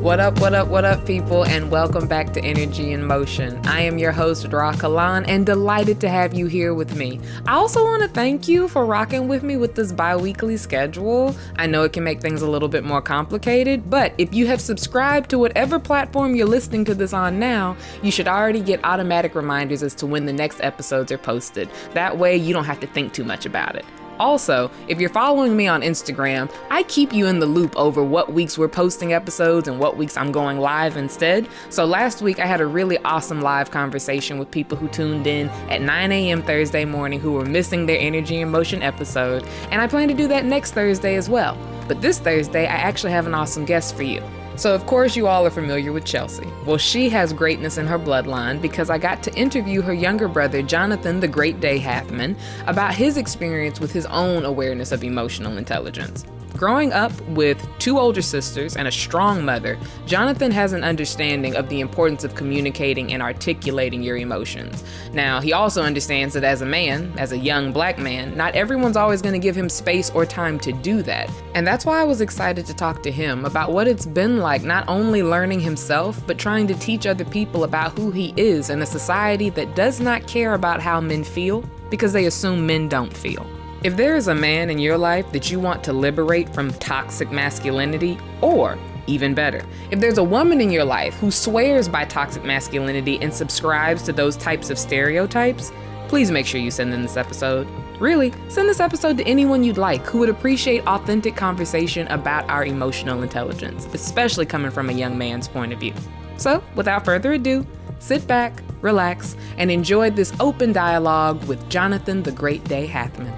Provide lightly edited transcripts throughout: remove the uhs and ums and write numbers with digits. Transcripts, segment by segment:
What up, people, and welcome back to Energy in Motion. I am your host, Dra Kalan, and delighted to have you here with me. I also want to thank you for rocking with me with this bi-weekly schedule. I know it can make things a little bit more complicated, but if you have subscribed to whatever platform you're listening to this on now, you should already get automatic reminders as to when the next episodes are posted. That way, you don't have to think too much about it. Also, if you're following me on Instagram, I keep you in the loop over what weeks we're posting episodes and what weeks I'm going live instead. So last week I had a really awesome live conversation with people who tuned in at 9 a.m. Thursday morning who were missing their Energy in Motion episode, and I plan to do that next Thursday as well. But this Thursday, I actually have an awesome guest for you. So of course you all are familiar with Chelsea. Well, she has greatness in her bloodline because I got to interview her younger brother, Jonathan the Great Day Hathman, about his experience with his own awareness of emotional intelligence. Growing up with two older sisters and a strong mother, Jonathan has an understanding of the importance of communicating and articulating your emotions. Now, he also understands that as a man, as a young black man, not everyone's always going to give him space or time to do that. And that's why I was excited to talk to him about what it's been like not only learning himself, but trying to teach other people about who he is in a society that does not care about how men feel because they assume men don't feel. If there is a man in your life that you want to liberate from toxic masculinity, or even better, if there's a woman in your life who swears by toxic masculinity and subscribes to those types of stereotypes, please make sure you send in this episode. Really, send this episode to anyone you'd like who would appreciate authentic conversation about our emotional intelligence, especially coming from a young man's point of view. So, without further ado, sit back, relax, and enjoy this open dialogue with Jonathan the Great Day Hathman.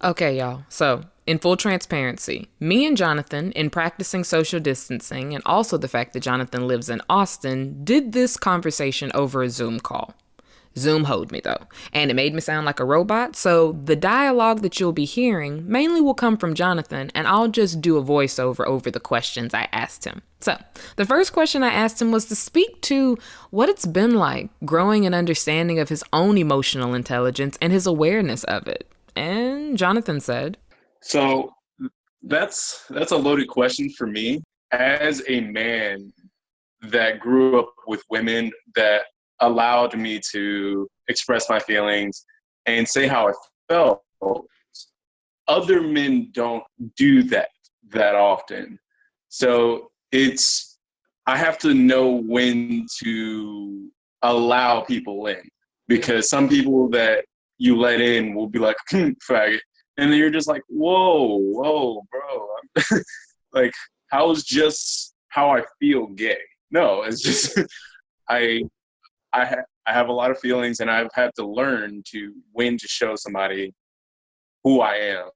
Okay, y'all. So, in full transparency, me and Jonathan, in practicing social distancing, and also the fact that Jonathan lives in Austin, did this conversation over a Zoom call. Zoom hoed me, though, and it made me sound like a robot, so the dialogue that you'll be hearing mainly will come from Jonathan, and I'll just do a voiceover over the questions I asked him. So, the first question I asked him was to speak to what it's been like growing an understanding of his own emotional intelligence and his awareness of it. And Jonathan said, So that's a loaded question for me. As a man that grew up with women that allowed me to express my feelings and say how I felt, other men don't do that often. So I have to know when to allow people in, because some people that you let in will be like, faggot. And then you're just like, whoa, bro. Like, how's just how I feel gay? No, it's just, I have a lot of feelings, and I've had to learn when to show somebody who I am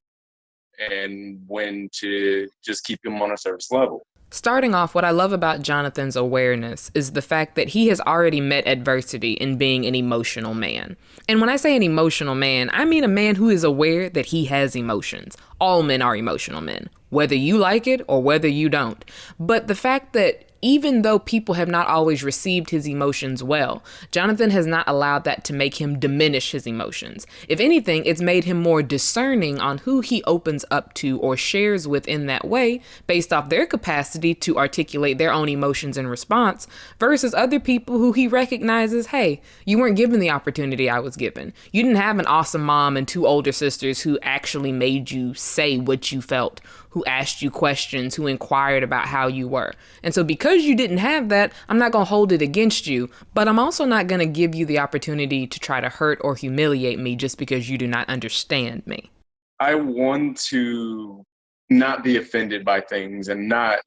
and when to just keep them on a surface level. Starting off, what I love about Jonathan's awareness is the fact that he has already met adversity in being an emotional man. And when I say an emotional man, I mean a man who is aware that he has emotions. All men are emotional men, whether you like it or whether you don't. But the fact that even though people have not always received his emotions well, Jonathan has not allowed that to make him diminish his emotions. If anything, it's made him more discerning on who he opens up to or shares with in that way, based off their capacity to articulate their own emotions in response, versus other people who he recognizes, hey, you weren't given the opportunity I was given. You didn't have an awesome mom and two older sisters who actually made you say what you felt, who asked you questions, who inquired about how you were. And so because you didn't have that, I'm not going to hold it against you, but I'm also not going to give you the opportunity to try to hurt or humiliate me just because you do not understand me. I want to not be offended by things and not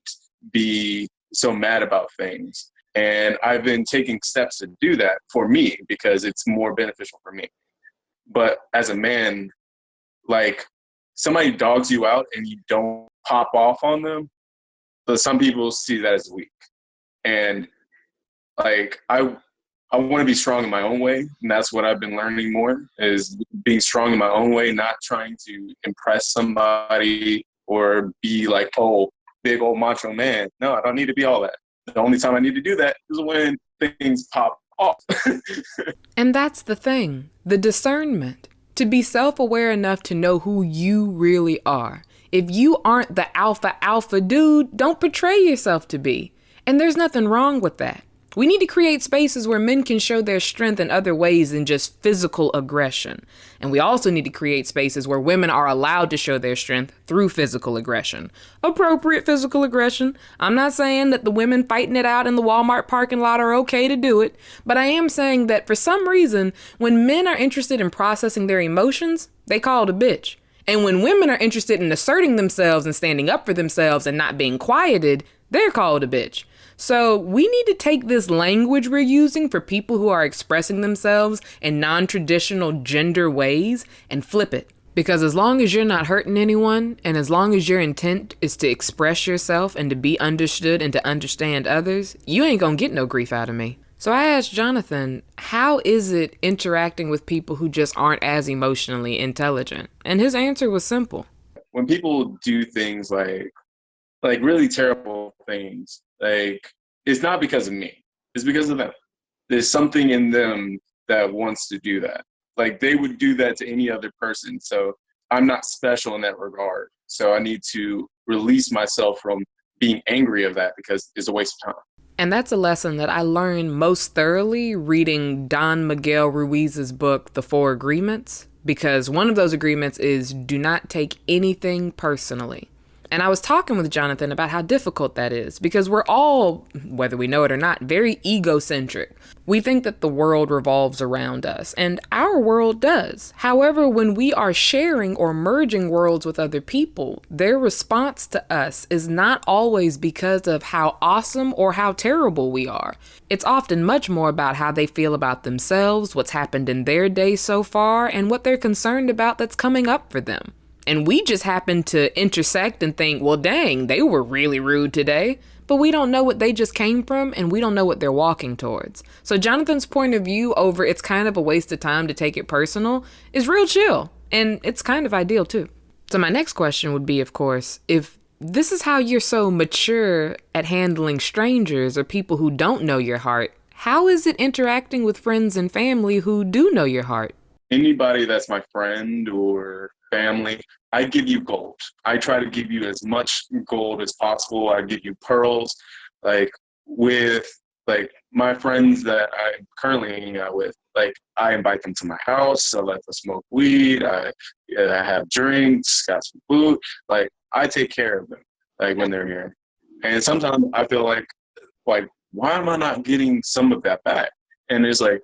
be so mad about things. And I've been taking steps to do that for me because it's more beneficial for me. But as a man, like, somebody dogs you out and you don't pop off on them, but some people see that as weak. And like, I want to be strong in my own way. And that's what I've been learning more, is being strong in my own way, not trying to impress somebody or be like, oh, big old macho man. No, I don't need to be all that. The only time I need to do that is when things pop off. And that's the thing, the discernment. To be self-aware enough to know who you really are. If you aren't the alpha dude, don't portray yourself to be. And there's nothing wrong with that. We need to create spaces where men can show their strength in other ways than just physical aggression. And we also need to create spaces where women are allowed to show their strength through physical aggression. Appropriate physical aggression. I'm not saying that the women fighting it out in the Walmart parking lot are okay to do it, but I am saying that for some reason, when men are interested in processing their emotions, they call it a bitch. And when women are interested in asserting themselves and standing up for themselves and not being quieted, they're called a bitch. So we need to take this language we're using for people who are expressing themselves in non-traditional gender ways and flip it. Because as long as you're not hurting anyone, and as long as your intent is to express yourself and to be understood and to understand others, you ain't gonna get no grief out of me. So I asked Jonathan, how is it interacting with people who just aren't as emotionally intelligent? And his answer was simple. When people do things like really terrible things, like, it's not because of me, it's because of them. There's something in them that wants to do that. Like, they would do that to any other person. So I'm not special in that regard. So I need to release myself from being angry of that, because it's a waste of time. And that's a lesson that I learned most thoroughly reading Don Miguel Ruiz's book, The Four Agreements, because one of those agreements is do not take anything personally. And I was talking with Jonathan about how difficult that is, because we're all, whether we know it or not, very egocentric. We think that the world revolves around us, and our world does. However, when we are sharing or merging worlds with other people, their response to us is not always because of how awesome or how terrible we are. It's often much more about how they feel about themselves, what's happened in their day so far, and what they're concerned about that's coming up for them. And we just happen to intersect and think, well, dang, they were really rude today. But we don't know what they just came from, and we don't know what they're walking towards. So Jonathan's point of view over it's kind of a waste of time to take it personal is real chill. And it's kind of ideal, too. So my next question would be, of course, if this is how you're so mature at handling strangers or people who don't know your heart, how is it interacting with friends and family who do know your heart? Anybody that's my friend or family, I give you gold. I try to give you as much gold as possible. I give you pearls. Like, with like my friends that I'm currently hanging out with, like, I invite them to my house. I let them smoke weed. I have drinks, got some food. Like, I take care of them, like, when they're here. And sometimes I feel like why am I not getting some of that back? And it's like,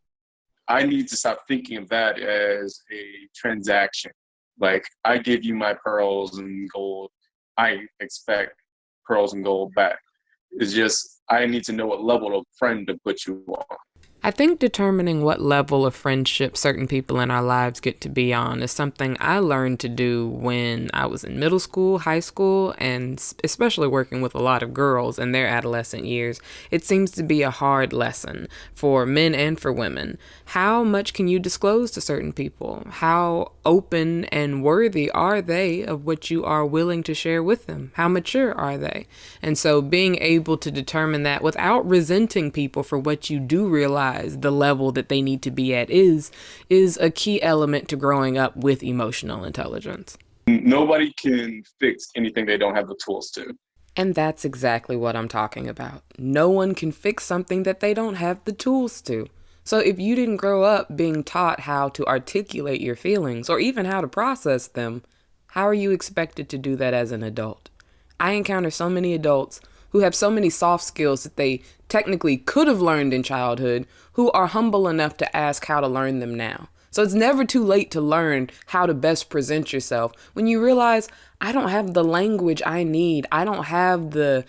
I need to stop thinking of that as a transaction. Like, I give you my pearls and gold, I expect pearls and gold back. It's just, I need to know what level of friend to put you on. I think determining what level of friendship certain people in our lives get to be on is something I learned to do when I was in middle school, high school, and especially working with a lot of girls in their adolescent years. It seems to be a hard lesson for men and for women. How much can you disclose to certain people? How open and worthy are they of what you are willing to share with them? How mature are they? And so being able to determine that without resenting people for what you do realize the level that they need to be at is a key element to growing up with emotional intelligence. Nobody can fix anything they don't have the tools to. And that's exactly what I'm talking about. No one can fix something that they don't have the tools to. So if you didn't grow up being taught how to articulate your feelings or even how to process them, how are you expected to do that as an adult? I encounter so many adults who have so many soft skills that they technically could have learned in childhood, who are humble enough to ask how to learn them now. So it's never too late to learn how to best present yourself when you realize, I don't have the language I need. I don't have the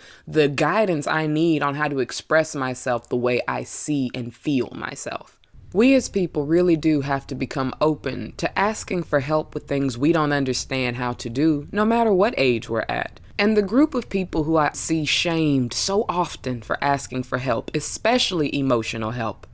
guidance I need on how to express myself the way I see and feel myself. We as people really do have to become open to asking for help with things we don't understand how to do, no matter what age we're at. And the group of people who I see shamed so often for asking for help, especially emotional help,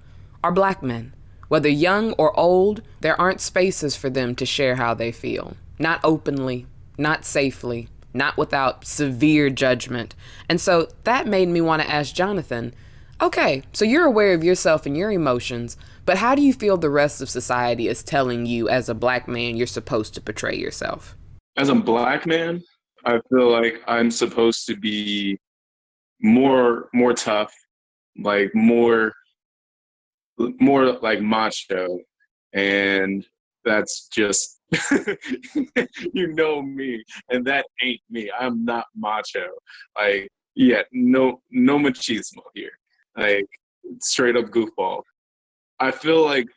are Black men. Whether young or old, there aren't spaces for them to share how they feel. Not openly, not safely, not without severe judgment. And so that made me want to ask Jonathan, okay, so you're aware of yourself and your emotions, But how do you feel the rest of society is telling you as a black man you're supposed to portray yourself? As a black man, I feel like I'm supposed to be more tough, like more like macho, and that's just you know me, and that ain't me. I'm not macho. Like, yeah, no machismo here. Like, straight up goofball. I feel like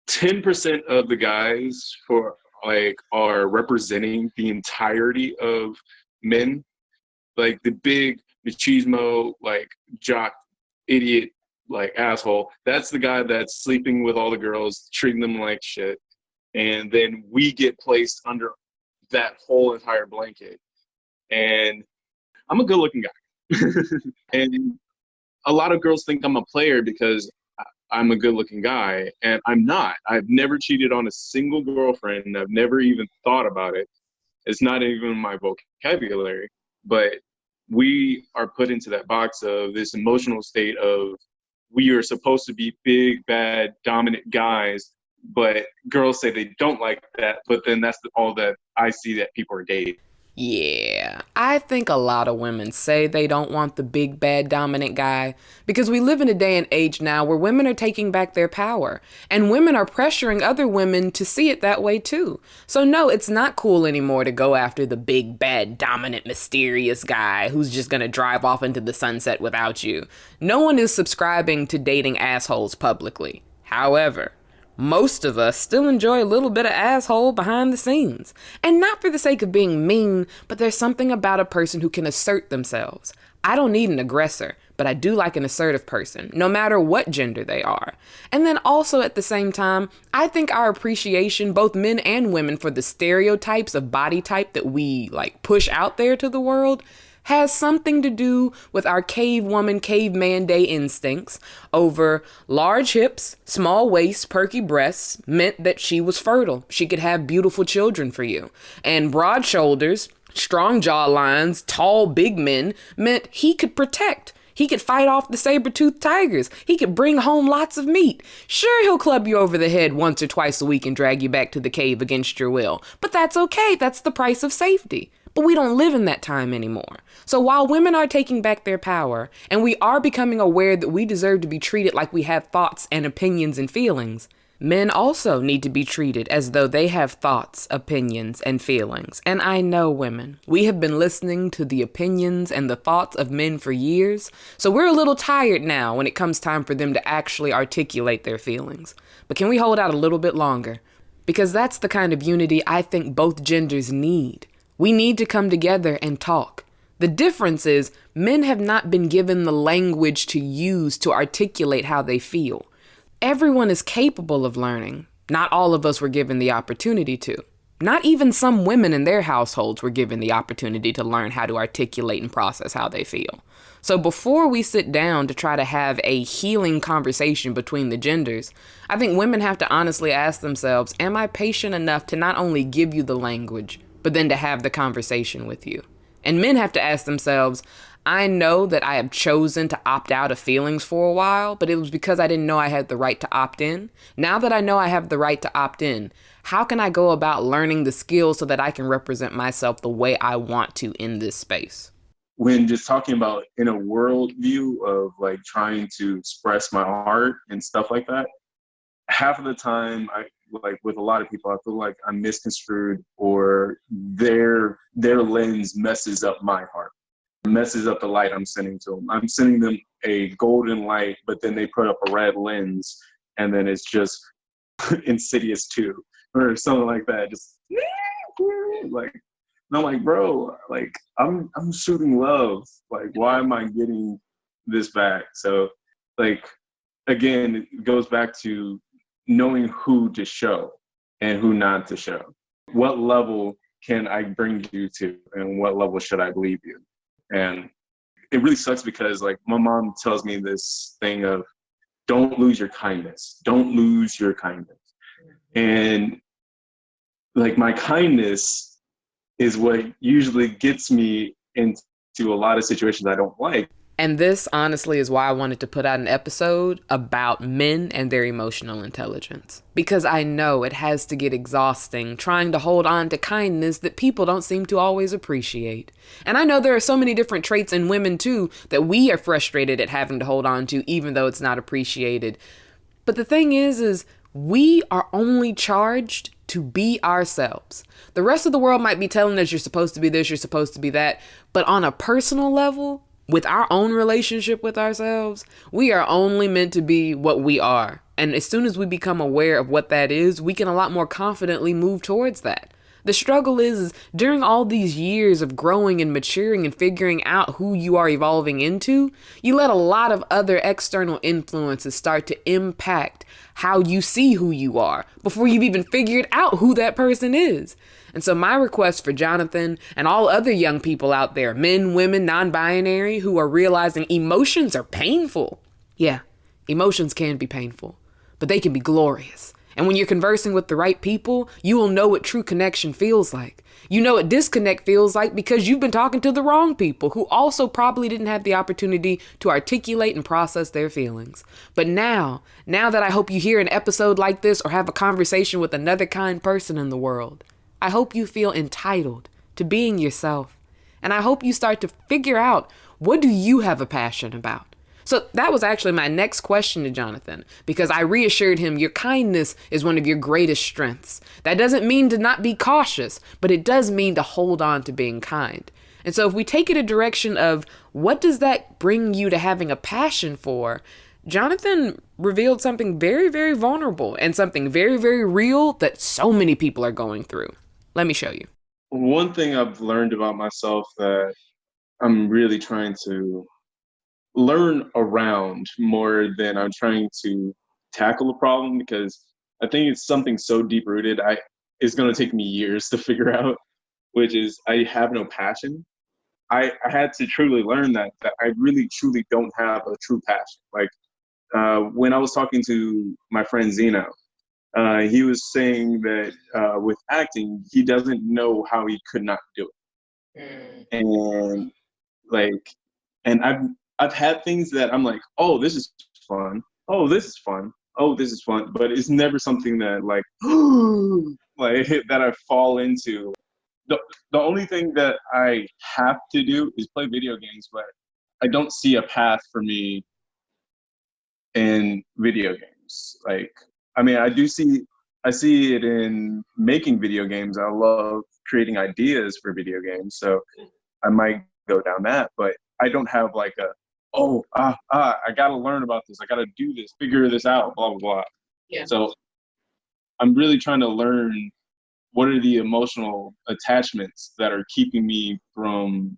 10% of the guys for like are representing the entirety of men, like the big machismo, like jock, idiot, like asshole. That's the guy that's sleeping with all the girls, treating them like shit, and then we get placed under that whole entire blanket. And I'm a good-looking guy, and a lot of girls think I'm a player because I'm a good-looking guy, and I'm not. I've never cheated on a single girlfriend. I've never even thought about it. It's not even in my vocabulary. But we are put into that box of this emotional state of we are supposed to be big, bad, dominant guys, but girls say they don't like that. But then that's all that I see that people are dating. Yeah, I think a lot of women say they don't want the big, bad, dominant guy because we live in a day and age now where women are taking back their power and women are pressuring other women to see it that way too. So no, it's not cool anymore to go after the big, bad, dominant, mysterious guy who's just gonna drive off into the sunset without you. No one is subscribing to dating assholes publicly. However, most of us still enjoy a little bit of asshole behind the scenes. And not for the sake of being mean, but there's something about a person who can assert themselves. I don't need an aggressor, but I do like an assertive person, no matter what gender they are. And then also at the same time, I think our appreciation, both men and women, for the stereotypes of body type that we push out there to the world has something to do with our cave woman, caveman day instincts over large hips, small waist, perky breasts meant that she was fertile. She could have beautiful children for you. And broad shoulders, strong jaw lines, tall, big men meant he could protect. He could fight off the saber-toothed tigers. He could bring home lots of meat. Sure, he'll club you over the head once or twice a week and drag you back to the cave against your will. But that's okay. That's the price of safety. But we don't live in that time anymore. So while women are taking back their power, and we are becoming aware that we deserve to be treated like we have thoughts and opinions and feelings, men also need to be treated as though they have thoughts, opinions, and feelings. And I know women. We have been listening to the opinions and the thoughts of men for years, so we're a little tired now when it comes time for them to actually articulate their feelings. But can we hold out a little bit longer? Because that's the kind of unity I think both genders need. We need to come together and talk. The difference is men have not been given the language to use to articulate how they feel. Everyone is capable of learning. Not all of us were given the opportunity to. Not even some women in their households were given the opportunity to learn how to articulate and process how they feel. So before we sit down to try to have a healing conversation between the genders, I think women have to honestly ask themselves, am I patient enough to not only give you the language, but then to have the conversation with you? And men have to ask themselves, I know that I have chosen to opt out of feelings for a while, but it was because I didn't know I had the right to opt in. Now that I know I have the right to opt in, how can I go about learning the skills so that I can represent myself the way I want to in this space? When just talking about in a world view of like trying to express my art and stuff like that, half of the time I like with a lot of people, I feel like I'm misconstrued or their lens messes up my heart, messes up the light I'm sending to them. I'm sending them a golden light, but then they put up a red lens and then it's just Insidious 2 or something like that. Just like, and I'm like, bro, like I'm shooting love. Like, why am I getting this back? So like, again, it goes back to knowing who to show and who not to show. What level can I bring you to and what level should I believe you? And it really sucks because like my mom tells me this thing of don't lose your kindness. Don't lose your kindness. And like my kindness is what usually gets me into a lot of situations I don't like. And this, honestly, is why I wanted to put out an episode about men and their emotional intelligence. Because I know it has to get exhausting trying to hold on to kindness that people don't seem to always appreciate. And I know there are so many different traits in women, too, that we are frustrated at having to hold on to, even though it's not appreciated. But the thing is we are only charged to be ourselves. The rest of the world might be telling us you're supposed to be this, you're supposed to be that. But on a personal level, with our own relationship with ourselves, we are only meant to be what we are. And as soon as we become aware of what that is, we can a lot more confidently move towards that. The struggle is during all these years of growing and maturing and figuring out who you are evolving into, you let a lot of other external influences start to impact how you see who you are before you've even figured out who that person is. And so my request for Jonathan and all other young people out there, men, women, non-binary, who are realizing emotions are painful. Yeah, emotions can be painful, but they can be glorious. And when you're conversing with the right people, you will know what true connection feels like. You know what disconnect feels like because you've been talking to the wrong people who also probably didn't have the opportunity to articulate and process their feelings. But now that I hope you hear an episode like this or have a conversation with another kind person in the world, I hope you feel entitled to being yourself. And I hope you start to figure out, what do you have a passion about? So that was actually my next question to Jonathan, because I reassured him your kindness is one of your greatest strengths. That doesn't mean to not be cautious, but it does mean to hold on to being kind. And so if we take it a direction of what does that bring you to having a passion for, Jonathan revealed something very, very vulnerable and something very, very real that so many people are going through. Let me show you. One thing I've learned about myself that I'm really trying to learn around more than I'm trying to tackle a problem, because I think it's something so deep rooted. It's going to take me years to figure out, which is I have no passion. I had to truly learn that I really truly don't have a true passion. Like when I was talking to my friend Zeno, he was saying that with acting, he doesn't know how he could not do it. And like, and I've had things that I'm like, oh, this is fun. Oh, this is fun. Oh, this is fun. But it's never something that like, like that I fall into. The only thing that I have to do is play video games, but I don't see a path for me in video games. Like, I mean, I see it in making video games. I love creating ideas for video games. So I might go down that, but I don't have like I got to learn about this. I got to do this, figure this out, blah, blah, blah. Yeah. So I'm really trying to learn what are the emotional attachments that are keeping me from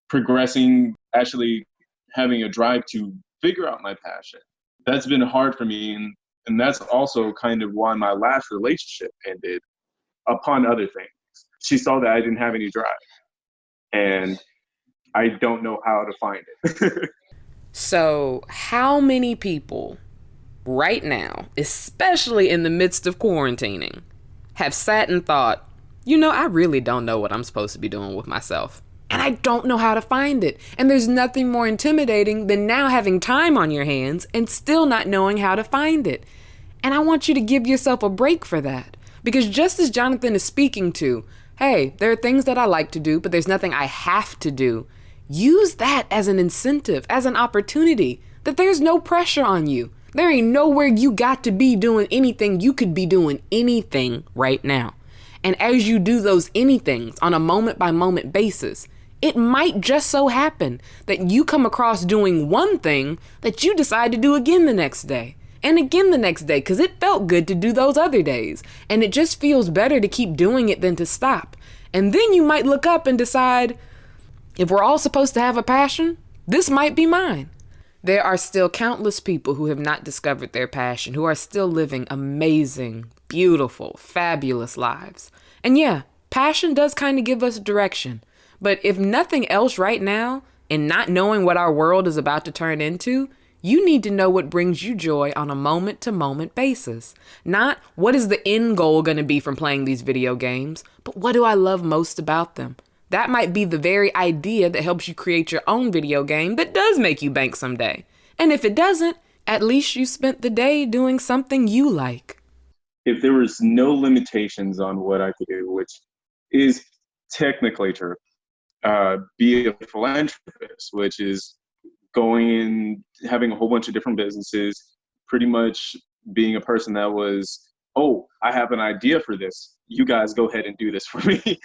progressing, actually having a drive to figure out my passion. That's been hard for me. And that's also kind of why my last relationship ended, upon other things. She saw that I didn't have any drive. And I don't know how to find it. So how many people right now, especially in the midst of quarantining, have sat and thought, I really don't know what I'm supposed to be doing with myself. And I don't know how to find it. And there's nothing more intimidating than now having time on your hands and still not knowing how to find it. And I want you to give yourself a break for that. Because just as Jonathan is speaking to, hey, there are things that I like to do, but there's nothing I have to do. Use that as an incentive, as an opportunity, that there's no pressure on you. There ain't nowhere you got to be doing anything. You could be doing anything right now. And as you do those anythings on a moment by moment basis, it might just so happen that you come across doing one thing that you decide to do again the next day. And again the next day, because it felt good to do those other days. And it just feels better to keep doing it than to stop. And then you might look up and decide, if we're all supposed to have a passion, this might be mine. There are still countless people who have not discovered their passion, who are still living amazing, beautiful, fabulous lives. And yeah, passion does kind of give us direction. But if nothing else right now, in not knowing what our world is about to turn into, you need to know what brings you joy on a moment-to-moment basis. Not what is the end goal going to be from playing these video games, but what do I love most about them? That might be the very idea that helps you create your own video game that does make you bank someday. And if it doesn't, at least you spent the day doing something you like. If there was no limitations on what I could do, which is technically true, be a philanthropist, which is going and having a whole bunch of different businesses, pretty much being a person that was, oh, I have an idea for this. You guys go ahead and do this for me.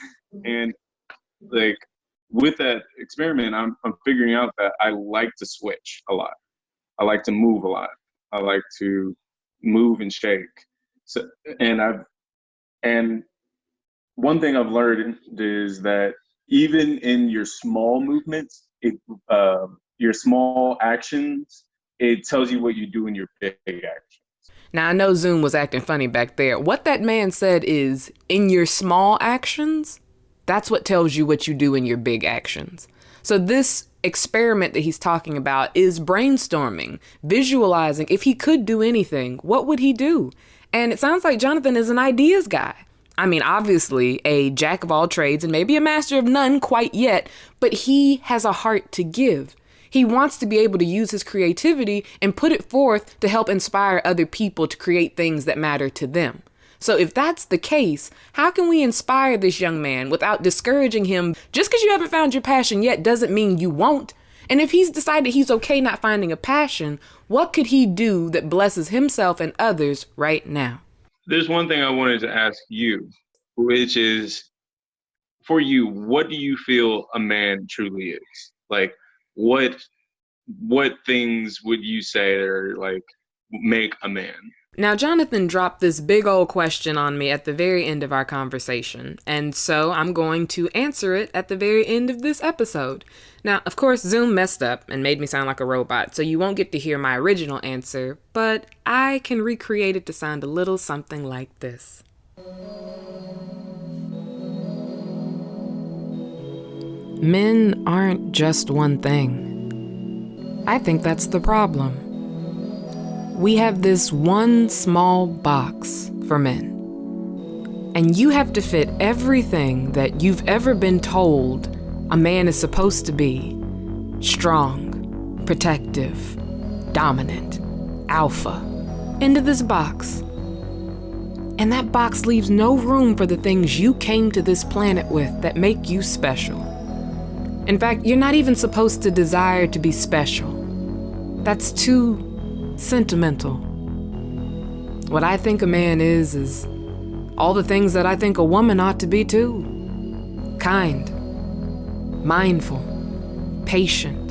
And like with that experiment, I'm figuring out that I like to switch a lot. I like to move a lot. I like to move and shake. So, and one thing I've learned is that even in your small movements, your small actions, it tells you what you do in your big actions. Now, I know Zoom was acting funny back there. What that man said is, in your small actions, that's what tells you what you do in your big actions. So this experiment that he's talking about is brainstorming, visualizing if he could do anything, what would he do? And it sounds like Jonathan is an ideas guy. I mean, obviously a jack of all trades and maybe a master of none quite yet, but he has a heart to give. He wants to be able to use his creativity and put it forth to help inspire other people to create things that matter to them. So if that's the case, how can we inspire this young man without discouraging him? Just because you haven't found your passion yet doesn't mean you won't. And if he's decided he's okay not finding a passion, what could he do that blesses himself and others right now? There's one thing I wanted to ask you, which is, for you, what do you feel a man truly is? Like, what things would you say are like make a man? Now, Jonathan dropped this big old question on me at the very end of our conversation, and so I'm going to answer it at the very end of this episode. Now, of course, Zoom messed up and made me sound like a robot, so you won't get to hear my original answer, but I can recreate it to sound a little something like this. Men aren't just one thing. I think that's the problem. We have this one small box for men. And you have to fit everything that you've ever been told a man is supposed to be: strong, protective, dominant, alpha, into this box. And that box leaves no room for the things you came to this planet with that make you special. In fact, you're not even supposed to desire to be special. That's too sentimental. What I think a man is all the things that I think a woman ought to be too. Kind, mindful, patient,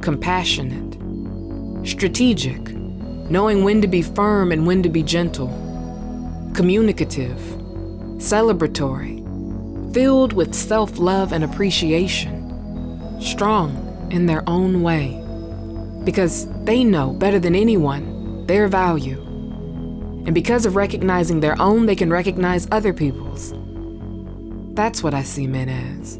compassionate, strategic, knowing when to be firm and when to be gentle, communicative, celebratory, filled with self-love and appreciation, strong in their own way. Because they know better than anyone their value. And because of recognizing their own, they can recognize other people's. That's what I see men as.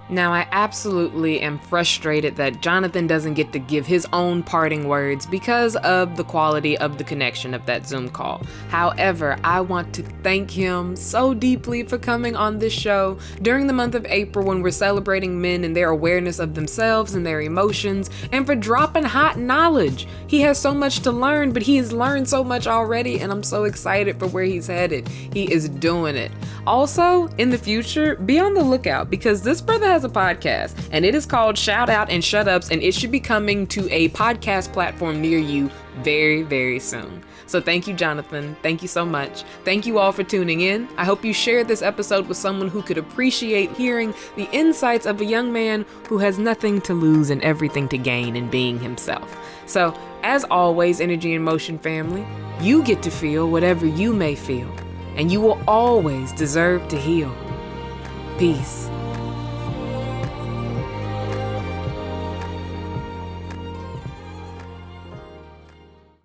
Now, I absolutely am frustrated that Jonathan doesn't get to give his own parting words because of the quality of the connection of that Zoom call. However, I want to thank him so deeply for coming on this show during the month of April when we're celebrating men and their awareness of themselves and their emotions, and for dropping hot knowledge. He has so much to learn, but he has learned so much already, and I'm so excited for where he's headed. He is doing it. Also, in the future, be on the lookout because this brother has a podcast and it is called Shout Out and Shut Ups, and it should be coming to a podcast platform near you very, very soon. So thank you, Jonathan. Thank you so much. Thank you all for tuning in. I hope you shared this episode with someone who could appreciate hearing the insights of a young man who has nothing to lose and everything to gain in being himself. So, as always, Energy in Motion family, you get to feel whatever you may feel, and you will always deserve to heal. Peace.